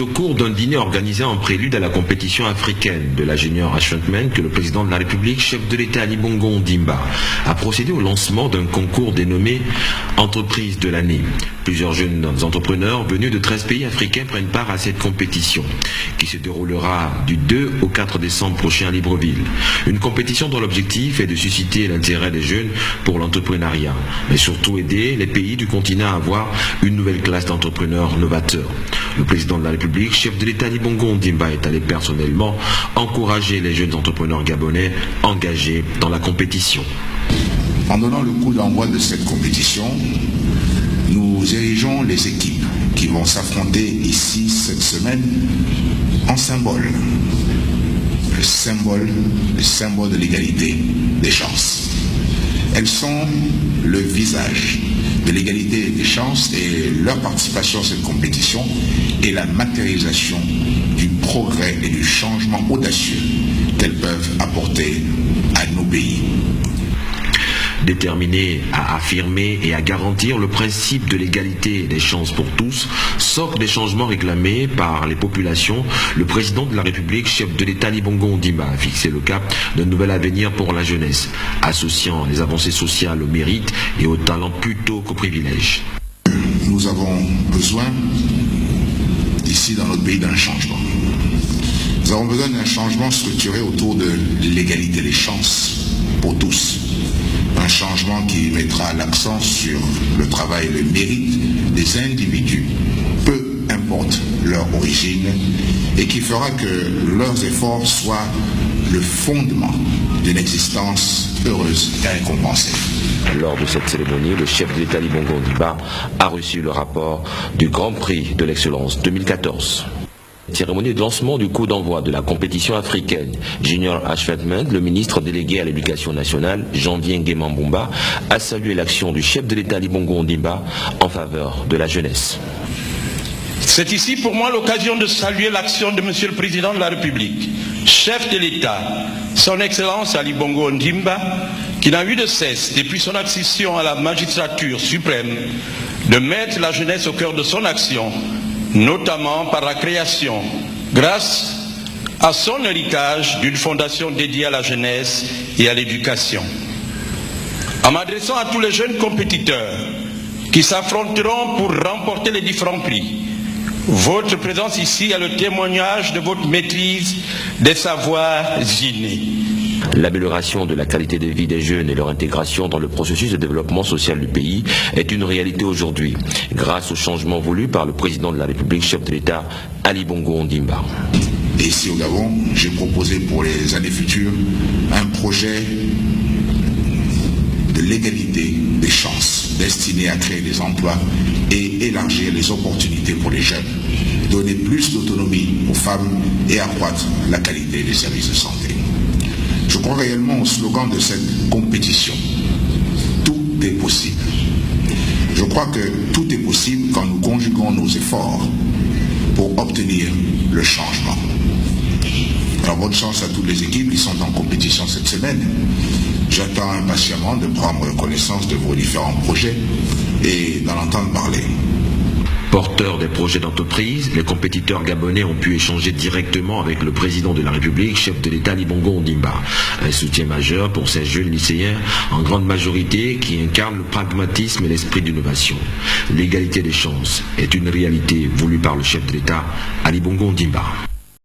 C'est au cours d'un dîner organisé en prélude à la compétition africaine de l'ingénieur Ashfrontman que le président de la République, chef de l'État Ali Bongo Ondimba, a procédé au lancement d'un concours dénommé Entreprise de l'année. Plusieurs jeunes entrepreneurs venus de 13 pays africains prennent part à cette compétition qui se déroulera du 2 au 4 décembre prochain à Libreville. Une compétition dont l'objectif est de susciter l'intérêt des jeunes pour l'entrepreneuriat, mais surtout aider les pays du continent à avoir une nouvelle classe d'entrepreneurs novateurs. Le président de la République, chef de l'État Ali Bongo Ondimba, est allé personnellement encourager les jeunes entrepreneurs gabonais engagés dans la compétition. En donnant le coup d'envoi de cette compétition, nous érigeons les équipes qui vont s'affronter ici cette semaine en symbole. Le symbole de l'égalité des chances. Elles sont le visage de l'égalité des chances et leur participation à cette compétition est la matérialisation du progrès et du changement audacieux qu'elles peuvent apporter à nos pays. Déterminé à affirmer et à garantir le principe de l'égalité des chances pour tous, socle des changements réclamés par les populations, le président de la République, chef de l'État Ali Bongo Ondimba, a fixé le cap d'un nouvel avenir pour la jeunesse, associant les avancées sociales au mérite et au talent plutôt qu'aux privilèges. Nous avons besoin, ici dans notre pays, d'un changement. Nous avons besoin d'un changement structuré autour de l'égalité des chances pour tous. Un changement qui mettra l'accent sur le travail et le mérite des individus, peu importe leur origine, et qui fera que leurs efforts soient le fondement d'une existence heureuse et récompensée. Lors de cette cérémonie, le chef de l'État Ali Bongo Ondimba a reçu le rapport du Grand Prix de l'Excellence 2014. Cérémonie de lancement du coup d'envoi de la compétition africaine Junior Ashfrontman, le ministre délégué à l'éducation nationale, Janvier Nguema-Mbumba, a salué l'action du chef de l'État Ali Bongo Ondimba en faveur de la jeunesse. C'est ici pour moi l'occasion de saluer l'action de Monsieur le Président de la République, chef de l'État, son Excellence Ali Bongo Ondimba, qui n'a eu de cesse, depuis son accession à la magistrature suprême, de mettre la jeunesse au cœur de son action, notamment par la création, grâce à son héritage, d'une fondation dédiée à la jeunesse et à l'éducation. En m'adressant à tous les jeunes compétiteurs qui s'affronteront pour remporter les différents prix, votre présence ici est le témoignage de votre maîtrise des savoirs innés. L'amélioration de la qualité de vie des jeunes et leur intégration dans le processus de développement social du pays est une réalité aujourd'hui, grâce au changement voulu par le président de la République, chef de l'État, Ali Bongo Ondimba. Et ici au Gabon, j'ai proposé pour les années futures un projet de l'égalité des chances, destiné à créer des emplois et élargir les opportunités pour les jeunes, donner plus d'autonomie aux femmes et accroître la qualité des services de santé. Je crois réellement au slogan de cette compétition. Tout est possible. Je crois que tout est possible quand nous conjuguons nos efforts pour obtenir le changement. Alors bonne chance à toutes les équipes qui sont en compétition cette semaine. J'attends impatiemment de prendre connaissance de vos différents projets et d'en entendre parler. Porteurs des projets d'entreprise, les compétiteurs gabonais ont pu échanger directement avec le président de la République, chef de l'État Ali Bongo Ondimba. Un soutien majeur pour ces jeunes lycéens, en grande majorité, qui incarnent le pragmatisme et l'esprit d'innovation. L'égalité des chances est une réalité voulue par le chef de l'État, Ali Bongo Ondimba.